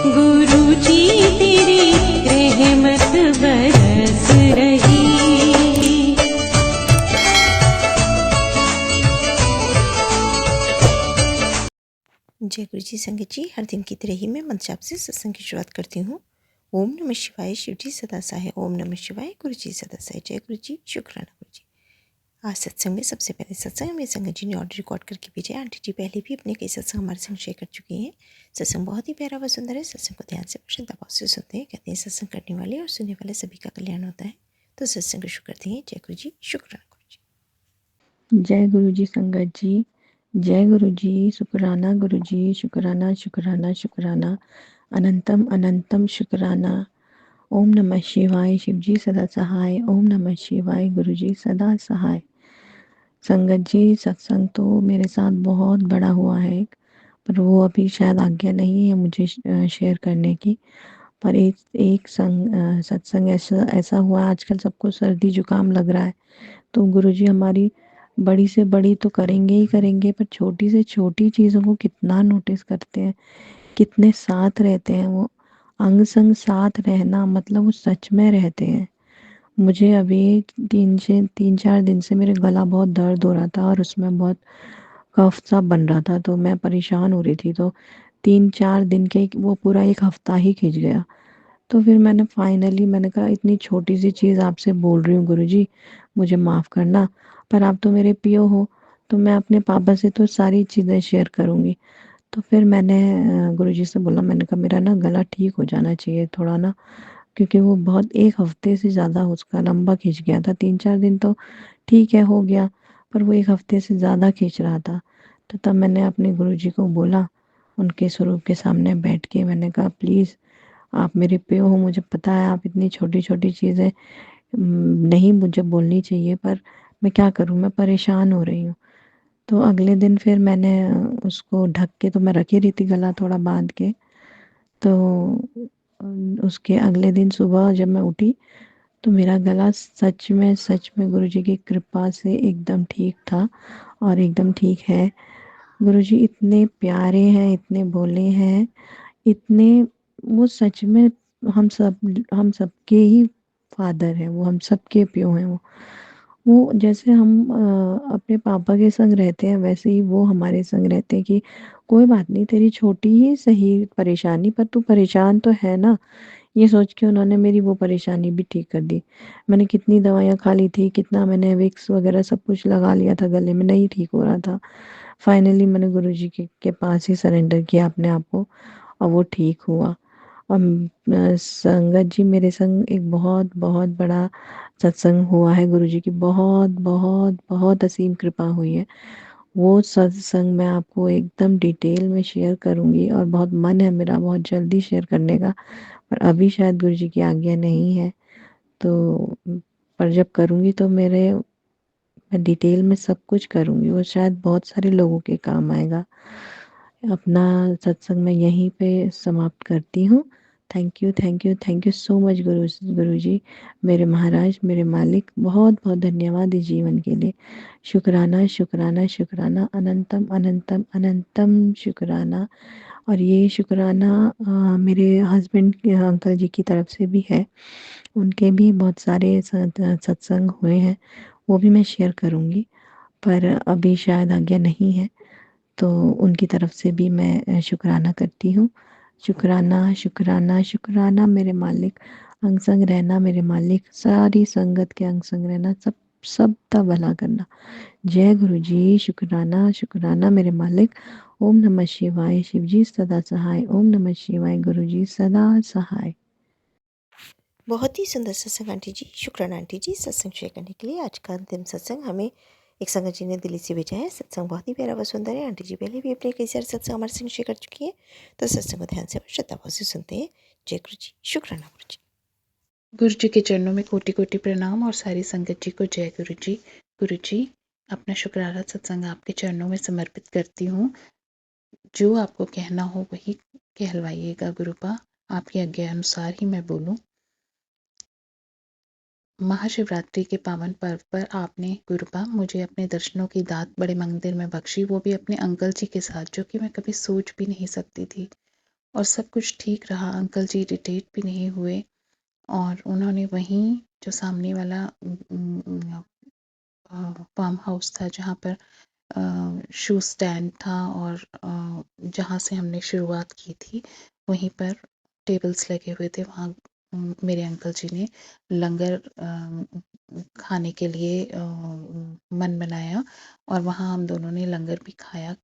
गुरु जी तेरी रहमत बरस रही। जय गुरु जी संगत जी, हर दिन की तरह ही मैं मंत्र जाप से सत्संग की शुरुआत करती हूँ। ओम नमः शिवाय, शिव जी सदा सहाय। ओम नमः शिवाय, गुरु जी सदा सहाय। जय गुरु जी, शुक्राना गुरु जी। आज सत्संग में सबसे पहले सत्संग में संगत जी ने ऑडियो रिकॉर्ड करके भेजा है। आंटी जी पहले भी अपने कई सत्संग हमारे संग शेयर कर चुकी हैं। सत्संग बहुत ही प्यारा व सुंदर है। सत्संग को ध्यान से श्रद्धा भाव से सुनते हैं। कहते हैं सत्संग करने वाले और सुनने वाले सभी का कल्याण होता है। तो सत्संग शुरू करते हैं। जय गुरु जी, शुक्राना गुरु जी। जय गुरु जी संगत जी, जय गुरु जी, शुक्राना गुरु जी, शुक्राना शुक्राना शुक्राना, अनंतम अनंतम शुक्राना। ओम नमः शिवाय, शिव जी सदा सहाय। ओम नमः शिवाय, गुरु जी सदा सहाय। संगत जी, सत्संग तो मेरे साथ बहुत बड़ा हुआ है, पर वो अभी शायद आज्ञा नहीं है मुझे शेयर करने की। पर एक सत्संग ऐसा ऐसा हुआ, आजकल सबको सर्दी जुकाम लग रहा है, तो गुरुजी हमारी बड़ी से बड़ी तो करेंगे ही करेंगे, पर छोटी से छोटी चीज़ों को कितना नोटिस करते हैं, कितने साथ रहते हैं वो। अंग संग साथ रहना मतलब वो सच में रहते हैं। मुझे अभी 3-4 दिन से मेरे गला बहुत दर्द हो रहा था और उसमें बहुत कफ सा बन रहा था, तो मैं परेशान हो रही थी। तो 3-4 दिन के वो पूरा एक हफ्ता ही खिंच गया। तो फिर मैंने कहा इतनी छोटी सी चीज़ आपसे बोल रही हूँ गुरुजी, मुझे माफ़ करना, पर आप तो मेरे पियो हो, तो मैं अपने पापा से तो सारी चीज़ें शेयर करूँगी। तो फिर मैंने गुरुजी से बोला, मैंने कहा मेरा ना गला ठीक हो जाना चाहिए थोड़ा ना, क्योंकि वो बहुत 1 हफ्ते से ज़्यादा उसका लंबा खिंच गया था। 3-4 दिन तो ठीक है हो गया, पर वो 1 हफ्ते से ज़्यादा खींच रहा था। तो तब मैंने अपने गुरुजी को बोला, उनके स्वरूप के सामने बैठ के मैंने कहा प्लीज़ आप मेरे पियो हो, मुझे पता है आप इतनी छोटी-छोटी चीज़ें नहीं मुझे बोलनी चाहिए, पर मैं क्या करूँ, मैं परेशान हो रही हूँ। तो अगले दिन फिर मैंने उसको ढक के तो मैं रख ही रही थी गला थोड़ा बाँध के। तो उसके अगले दिन सुबह जब मैं उठी, तो मेरा गला सच में गुरुजी की कृपा से एकदम ठीक था और एकदम ठीक है। गुरुजी इतने प्यारे हैं, इतने भोले हैं, इतने वो सच में हम सबके ही फादर हैं वो, हम सबके पियो हैं वो। वो जैसे हम अपने पापा के संग रहते हैं, वैसे ही वो हमारे संग रहते हैं कि कोई बात नहीं, तेरी छोटी ही सही परेशानी, पर तू परेशान तो है ना। ये सोच के उन्होंने मेरी वो परेशानी भी ठीक कर दी। मैंने कितनी दवाइयाँ खा ली थी, कितना मैंने विक्स वगैरह सब कुछ लगा लिया था गले में, नहीं ठीक हो रहा था। फाइनली मैंने गुरुजी के पास ही सरेंडर किया अपने आप को और वो ठीक हुआ। और संगत जी मेरे संग एक बहुत बहुत बड़ा सत्संग हुआ है, गुरुजी की बहुत बहुत बहुत असीम कृपा हुई है। वो सत्संग मैं आपको एकदम डिटेल में शेयर करूँगी और बहुत मन है मेरा बहुत जल्दी शेयर करने का, पर अभी शायद गुरुजी की आज्ञा नहीं है। तो पर जब करूँगी तो मैं डिटेल में सब कुछ करूँगी, वो शायद बहुत सारे लोगों के काम आएगा। अपना सत्संग मैं यहीं पे समाप्त करती हूँ। थैंक यू सो मच गुरुजी, मेरे महाराज, मेरे मालिक, बहुत बहुत धन्यवाद इस जीवन के लिए। शुक्राना शुक्राना शुक्राना, अनंतम अनंतम अनंतम शुक्राना। और ये शुक्राना मेरे हस्बैंड के अंकल जी की तरफ से भी है। उनके भी बहुत सारे सत्संग हुए हैं, वो भी मैं शेयर करूँगी, पर अभी शायद आज्ञा नहीं है। तो उनकी तरफ से भी मैं शुक्राना करती हूँ। शुक्राना शुक्राना शुक्राना मेरे मालिक, अंग संग रहना मेरे मालिक, सारी संगत के अंग संग रहना, सबका भला करना। जय गुरु जी, शुक्राना शुक्राना मेरे मालिक। ओम नमः शिवाय, शिव जी सदा सहाय। ओम नमः शिवाय, गुरु जी सदा सहाय। बहुत ही सुंदर सत्संग आंटी जी, शुक्राना आंटी जी सत्संग शेयर करने के लिए। आज का अंतिम सत्संग हमें एक संगत जी ने दिल्ली से भेजा है। सत्संग बहुत ही प्यारा व सुंदर है। आंटी जी पहले भी अपने कई सारे सत्संग हमारे संग शेयर कर चुकी है, तो सत्संग को ध्यान से और श्रद्धा भाव से सुनते हैं। जय गुरु जी, शुक्राना गुरु जी। गुरु जी के चरणों में कोटि कोटि प्रणाम और सारी संगत जी को जय गुरु जी। गुरु जी, अपना शुक्राना सत्संग आपके चरणों में समर्पित करती हूँ। जो आपको कहना हो वही कहलवाइएगा गुरुपा, आपकी आज्ञा अनुसार ही मैं बोलूँ। महाशिवरात्रि के पावन पर्व पर आपने गुरुपा मुझे अपने दर्शनों की दात बड़े मंदिर में बख्शी, वो भी अपने अंकल जी के साथ, जो कि मैं कभी सोच भी नहीं सकती थी। और सब कुछ ठीक रहा। अंकल जी इरिटेट भी नहीं हुए और उन्होंने वहीं जो सामने वाला फार्म हाउस था जहाँ पर शू स्टैंड था और जहाँ से हमने शुरुआत की थी वहीं पर टेबल्स लगे हुए थे। वहाँ मेरे अंकल जी ने लंगर खाने के लिए मन बनाया और वहाँ हम दोनों ने लंगर भी खाया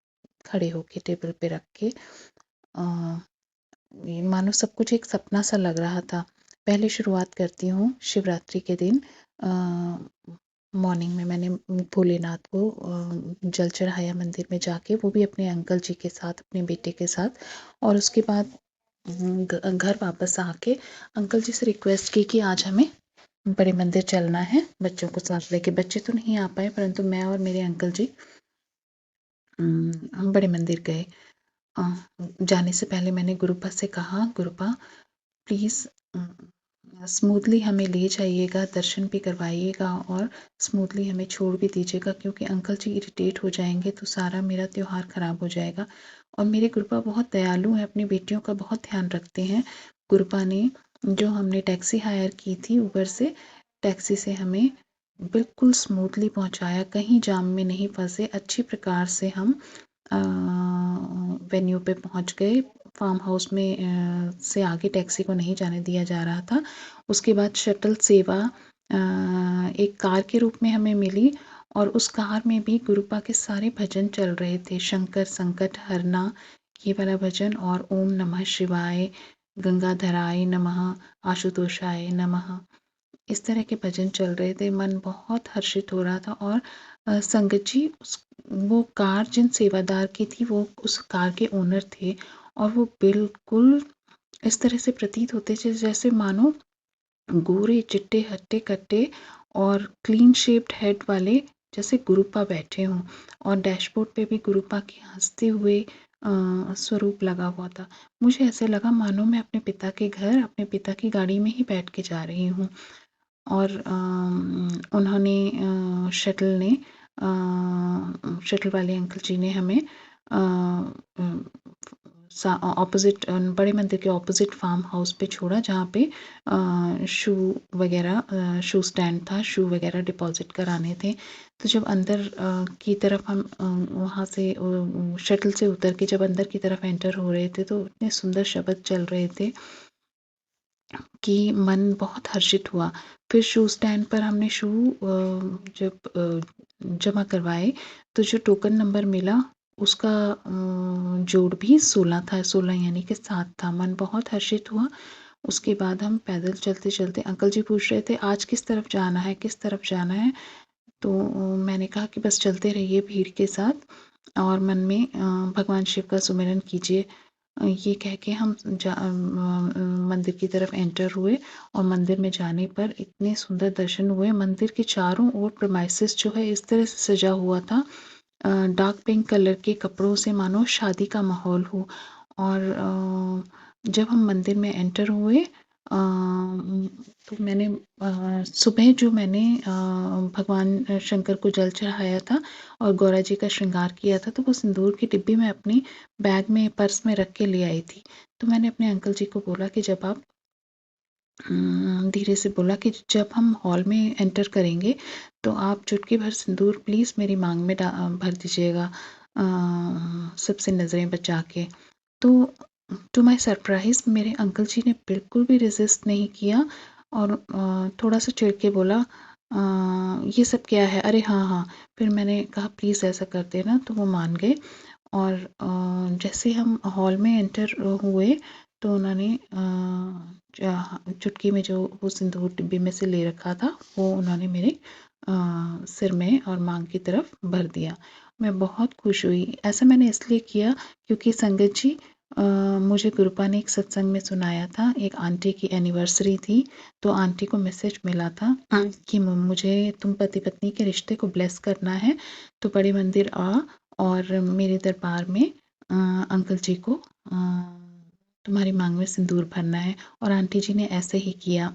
खड़े होके टेबल पे रख के। ये मानो सब कुछ एक सपना सा लग रहा था। पहले शुरुआत करती हूँ शिवरात्रि के दिन। मॉर्निंग में मैंने भोलेनाथ को जल चढ़ाया मंदिर में जाके, वो भी अपने अंकल जी के साथ, अपने बेटे के साथ। और उसके बाद घर वापस आके अंकल जी से रिक्वेस्ट की कि आज हमें बड़े मंदिर चलना है बच्चों को साथ लेके। बच्चे तो नहीं आ पाए परंतु मैं और मेरे अंकल जी हम बड़े मंदिर गए। जाने से पहले मैंने गुरुपा से कहा, गुरुपा प्लीज़ स्मूथली हमें ले जाइएगा, दर्शन भी करवाइएगा और स्मूथली हमें छोड़ भी दीजिएगा, क्योंकि अंकल जी इरिटेट हो जाएंगे तो सारा मेरा त्यौहार ख़राब हो जाएगा। और मेरे गुरुपा बहुत दयालु हैं, अपनी बेटियों का बहुत ध्यान रखते हैं। गुरुपा ने जो हमने टैक्सी हायर की थी ऊबर से, टैक्सी से हमें बिल्कुल स्मूथली पहुंचाया, कहीं जाम में नहीं फंसे, अच्छी प्रकार से हम वेन्यू पे पहुंच गए। फार्म हाउस में से आगे टैक्सी को नहीं जाने दिया जा रहा था। उसके बाद शटल सेवा एक कार के रूप में हमें मिली और उस कार में भी गुरुपा के सारे भजन चल रहे थे। शंकर संकट हरना ये वाला भजन और ओम नमः शिवाय, गंगाधराय नमः, आशुतोषाय नमः, इस तरह के भजन चल रहे थे। मन बहुत हर्षित हो रहा था। और संगत जी वो कार जिन सेवादार की थी वो उस कार के ओनर थे और वो बिल्कुल इस तरह से प्रतीत होते थे जैसे मानो गोरे चिट्टे हट्टे कट्टे और क्लीन शेप्ड हेड वाले जैसे गुरुपा बैठे हों। और डैशबोर्ड पे भी गुरुपा के हंसते हुए स्वरूप लगा हुआ था। मुझे ऐसे लगा मानो मैं अपने पिता के घर अपने पिता की गाड़ी में ही बैठ के जा रही हूँ। और उन्होंने शटल वाले अंकल जी ने हमें ऑपोजिट बड़े मंदिर के ऑपोजिट फार्म हाउस पे छोड़ा, जहाँ पे शू वगैरह शू स्टैंड था, शू वगैरह डिपॉजिट कराने थे। तो जब अंदर की तरफ हम वहाँ से शटल से उतर के जब अंदर की तरफ एंटर हो रहे थे तो इतने सुंदर शब्द चल रहे थे कि मन बहुत हर्षित हुआ। फिर शू स्टैंड पर हमने शू जब जमा करवाए तो जो टोकन नंबर मिला उसका जोड़ भी 16 था, 16 यानी कि 7 था। मन बहुत हर्षित हुआ। उसके बाद हम पैदल चलते चलते, अंकल जी पूछ रहे थे आज किस तरफ जाना है, किस तरफ जाना है। तो मैंने कहा कि बस चलते रहिए भीड़ के साथ और मन में भगवान शिव का सुमिरन कीजिए। ये कह के हम मंदिर की तरफ एंटर हुए और मंदिर में जाने पर इतने सुंदर दर्शन हुए। मंदिर के चारों ओर प्रेमाइसिस जो है इस तरह से सजा हुआ था, डार्क पिंक कलर के कपड़ों से मानो शादी का माहौल हो। और जब हम मंदिर में एंटर हुए तो मैंने सुबह जो मैंने भगवान शंकर को जल चढ़ाया था और गौरा जी का श्रृंगार किया था तो वो सिंदूर की डिब्बी में अपनी बैग में पर्स में रख के ले आई थी। तो मैंने अपने अंकल जी को बोला कि जब आप धीरे से बोला कि जब हम हॉल में एंटर करेंगे तो आप चुटकी भर सिंदूर प्लीज़ मेरी मांग में भर दीजिएगा, सबसे नज़रें बचा के। तो टू माय सरप्राइज़ मेरे अंकल जी ने बिल्कुल भी रेजिस्ट नहीं किया और थोड़ा सा चिढ़ के बोला ये सब क्या है, अरे हाँ हाँ। फिर मैंने कहा प्लीज़ ऐसा कर देना, तो वो मान गए। और जैसे हम हॉल में एंटर हुए तो उन्होंने चुटकी में जो वो सिंदूर डिब्बे में से ले रखा था वो उन्होंने मेरे सिर में और मांग की तरफ भर दिया। मैं बहुत खुश हुई। ऐसा मैंने इसलिए किया क्योंकि संगत जी मुझे गुरुपा ने एक सत्संग में सुनाया था, एक आंटी की एनिवर्सरी थी तो आंटी को मैसेज मिला था कि मुझे तुम पति पत्नी के रिश्ते को ब्लेस करना है तो बड़े मंदिर आ और मेरे दरबार में अंकल जी को तुम्हारी मांग में सिंदूर भरना है। और आंटी जी ने ऐसे ही किया।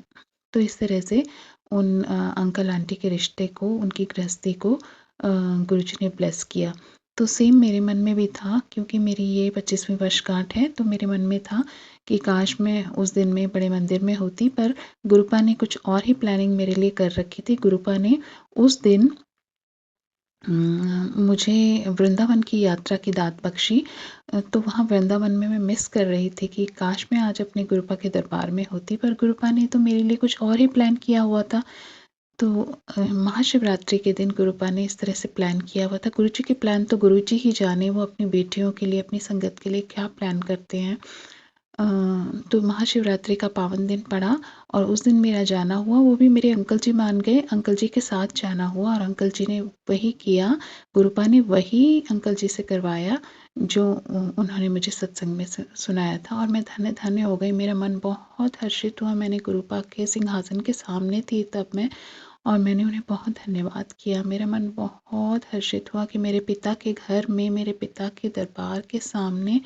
तो इस तरह से उन अंकल आंटी के रिश्ते को, उनकी गृहस्थी को गुरुजी ने ब्लेस किया। तो सेम मेरे मन में भी था, क्योंकि मेरी ये 25वीं वर्षगांठ है, तो मेरे मन में था कि काश मैं उस दिन में बड़े मंदिर में होती, पर गुरुपा ने कुछ और ही प्लानिंग मेरे लिए कर रखी थी। गुरुपा ने उस दिन मुझे वृंदावन की यात्रा की दात बख्शी। तो वहाँ वृंदावन में मैं मिस कर रही थी कि काश मैं आज अपने गुरुपा के दरबार में होती, पर गुरुपा ने तो मेरे लिए कुछ और ही प्लान किया हुआ था। तो महाशिवरात्रि के दिन गुरुपा ने इस तरह से प्लान किया हुआ था। गुरुजी के प्लान तो गुरुजी ही जाने, वो अपनी बेटियों के लिए, अपनी संगत के लिए क्या प्लान करते हैं। तो महाशिवरात्रि का पावन दिन पड़ा और उस दिन मेरा जाना हुआ, वो भी मेरे अंकल जी मान गए, अंकल जी के साथ जाना हुआ और अंकल जी ने वही किया, गुरुपा ने वही अंकल जी से करवाया जो उन्होंने मुझे सत्संग में सुनाया था। और मैं धन्य धन्य हो गई, मेरा मन बहुत हर्षित हुआ। मैंने गुरुपा के सिंहासन के सामने थी तब मैं, और मैंने उन्हें बहुत धन्यवाद किया। मेरा मन बहुत हर्षित हुआ कि मेरे पिता के घर में, मेरे पिता के दरबार के सामने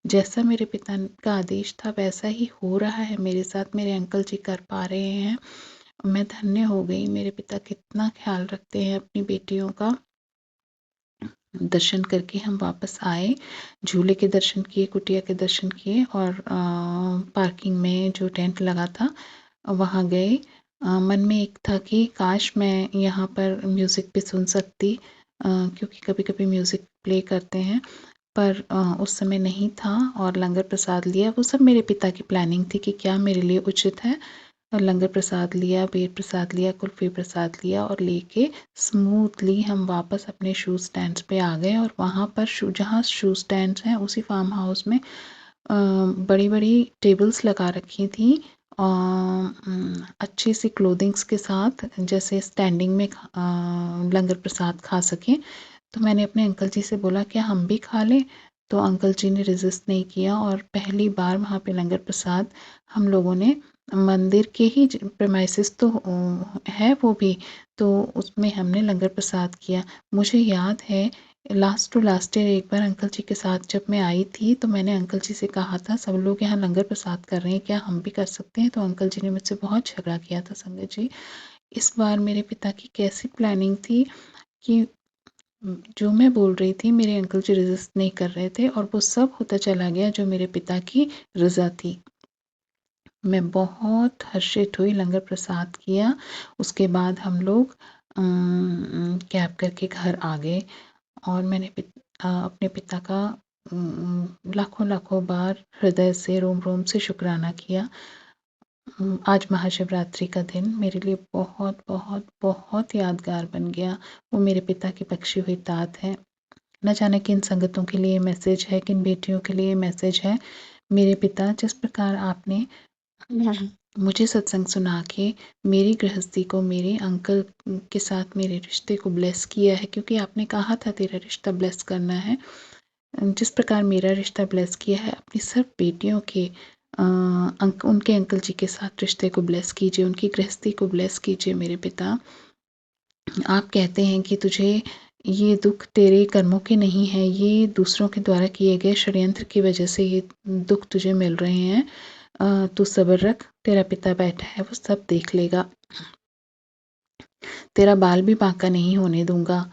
जैसा मेरे पिता का आदेश था वैसा ही हो रहा है मेरे साथ, मेरे अंकल जी कर पा रहे हैं। मैं धन्य हो गई। मेरे पिता कितना ख्याल रखते हैं अपनी बेटियों का। दर्शन करके हम वापस आए, झूले के दर्शन किए, कुटिया के दर्शन किए और पार्किंग में जो टेंट लगा था वहाँ गए। मन में एक था कि काश मैं यहाँ पर म्यूज़िक भी सुन सकती, क्योंकि कभी कभी म्यूज़िक प्ले करते हैं, पर उस समय नहीं था। और लंगर प्रसाद लिया, वो सब मेरे पिता की प्लानिंग थी कि क्या मेरे लिए उचित है। लंगर प्रसाद लिया, बेर प्रसाद लिया, कुल्फ़ी प्रसाद लिया और लेके स्मूथली हम वापस अपने शूज़ स्टैंड्स पे आ गए। और वहाँ पर जहाँ शूज़ स्टैंड्स हैं उसी फार्म हाउस में बड़ी बड़ी टेबल्स लगा रखी थी अच्छी सी क्लोथिंग्स के साथ, जैसे स्टैंडिंग में लंगर प्रसाद खा सकें। तो मैंने अपने अंकल जी से बोला क्या हम भी खा लें, तो अंकल जी ने रेजिस्ट नहीं किया और पहली बार वहाँ पे लंगर प्रसाद हम लोगों ने मंदिर के ही प्रेमाइसिस तो है वो भी, तो उसमें हमने लंगर प्रसाद किया। मुझे याद है लास्ट टू लास्ट ईयर एक बार अंकल जी के साथ जब मैं आई थी तो मैंने अंकल जी से कहा था सब लोग यहाँ लंगर प्रसाद कर रहे हैं, क्या हम भी कर सकते हैं। तो अंकल जी ने मुझसे बहुत झगड़ा किया था संगत जी। इस बार मेरे पिता की कैसी प्लानिंग थी कि जो मैं बोल रही थी मेरे अंकल जी रेजिस्ट नहीं कर रहे थे और वो सब होता चला गया जो मेरे पिता की रज़ा थी। मैं बहुत हर्षित हुई, लंगर प्रसाद किया। उसके बाद हम लोग कैब करके घर आ गए और मैंने अपने पिता का लाखों लाखों बार हृदय से, रोम रोम से शुक्राना किया। आज महाशिवरात्रि का दिन मेरे लिए बहुत बहुत बहुत यादगार बन गया। वो मेरे पिता की बख्शी हुई दात है। न जाने किन संगतों के लिए मैसेज है, किन बेटियों के लिए मैसेज है। मेरे पिता, जिस प्रकार आपने मुझे सत्संग सुना के मेरी गृहस्थी को, मेरे अंकल के साथ मेरे रिश्ते को ब्लेस किया है, क्योंकि आपने कहा था तेरा रिश्ता ब्लेस करना है, जिस प्रकार मेरा रिश्ता ब्लेस किया है, अपनी सब बेटियों के उनके अंकल जी के साथ रिश्ते को ब्लेस कीजिए, उनकी गृहस्थी को ब्लेस कीजिए। मेरे पिता, आप कहते हैं कि तुझे ये दुख तेरे कर्मों के नहीं है, ये दूसरों के द्वारा किए गए षड्यंत्र की वजह से ये दुख तुझे मिल रहे हैं। तू सब्र रख, तेरा पिता बैठा है, वो सब देख लेगा। तेरा बाल भी बांका नहीं होने दूंगा।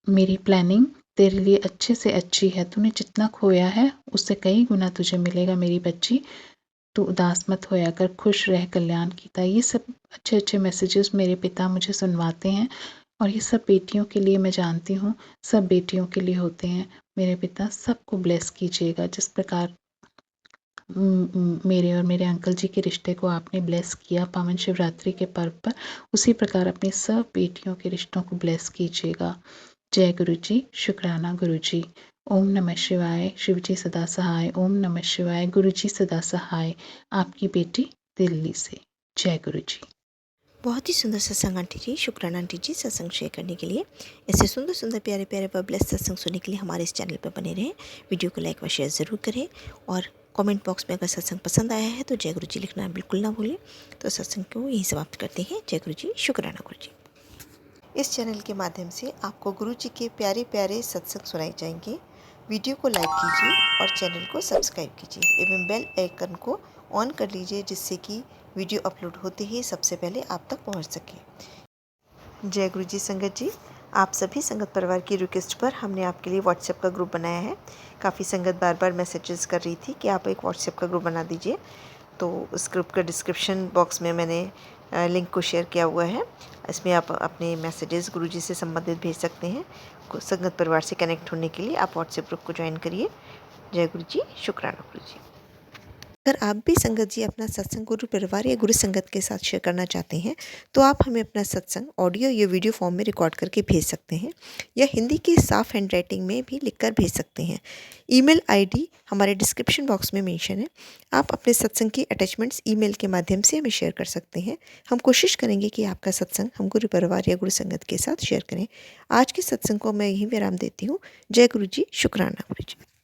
मेरी प्लानिंग तेरे लिए अच्छे से अच्छी है। तूने जितना खोया है उससे कई गुना तुझे मिलेगा मेरी बच्ची। तू उदास मत होया कर, खुश रह, कल्याण कीता। ये सब अच्छे अच्छे मैसेजेस मेरे पिता मुझे सुनवाते हैं और ये सब बेटियों के लिए, मैं जानती हूँ सब बेटियों के लिए होते हैं। मेरे पिता सबको ब्लेस कीजिएगा, जिस प्रकार मेरे और मेरे अंकल जी के रिश्ते को आपने ब्लेस किया पावन शिवरात्रि के पर्व पर, उसी प्रकार अपनी सब बेटियों के रिश्तों को ब्लेस कीजिएगा। जय गुरु जी, शुक्राना गुरु जी। ओम नमः शिवाय, शिव जी सदा सहाय। ओम नमः शिवाय, गुरु जी सदा सहाय। आपकी बेटी दिल्ली से। जय गुरु जी। बहुत ही सुंदर सत्संग आंटी जी, शुक्राना आंटी जी सत्संग शेयर करने के लिए। ऐसे सुंदर सुंदर प्यारे प्यारे व ब्लेस सत्संग सुनने के लिए हमारे इस चैनल पर बने रहें। वीडियो को लाइक व शेयर ज़रूर करें और कमेंट बॉक्स में अगर सत्संग पसंद आया है तो जय गुरु जी लिखना बिल्कुल ना भूलें। तो सत्संग को यहीं समाप्त करते हैं। जय गुरु जी, शुक्राना गुरु जी। इस चैनल के माध्यम से आपको गुरु जी के प्यारे प्यारे सत्संग सुनाए जाएंगे। वीडियो को लाइक कीजिए और चैनल को सब्सक्राइब कीजिए एवं बेल आइकन को ऑन कर लीजिए, जिससे कि वीडियो अपलोड होते ही सबसे पहले आप तक पहुंच सके। जय गुरु जी संगत जी, आप सभी संगत परिवार की रिक्वेस्ट पर हमने आपके लिए व्हाट्सएप का ग्रुप बनाया है। काफ़ी संगत बार बार मैसेजेस कर रही थी कि आप एक व्हाट्सएप का ग्रुप बना दीजिए, तो उस ग्रुप का डिस्क्रिप्शन बॉक्स में मैंने लिंक को शेयर किया हुआ है। इसमें आप अपने मैसेजेस गुरुजी से संबंधित भेज सकते हैं। संगत परिवार से कनेक्ट होने के लिए आप व्हाट्सएप ग्रुप को ज्वाइन करिए। जय गुरु जी, शुक्राना गुरु जी। अगर आप भी संगत जी अपना सत्संग गुरु परिवार या गुरु संगत के साथ शेयर करना चाहते हैं, तो आप हमें अपना सत्संग ऑडियो या वीडियो फॉर्म में रिकॉर्ड करके भेज सकते हैं, या हिंदी की साफ हैंड राइटिंग में भी लिखकर भेज सकते हैं। ईमेल आईडी हमारे डिस्क्रिप्शन बॉक्स में मेंशन है। आप अपने सत्संग की अटैचमेंट्स ईमेल के माध्यम से हमें शेयर कर सकते हैं। हम कोशिश करेंगे कि आपका सत्संग हम गुरु परिवार या गुरु संगत के साथ शेयर करें। आज के सत्संग को मैं यहीं विराम देती हूँ। जय गुरु जी, शुक्राना गुरु जी।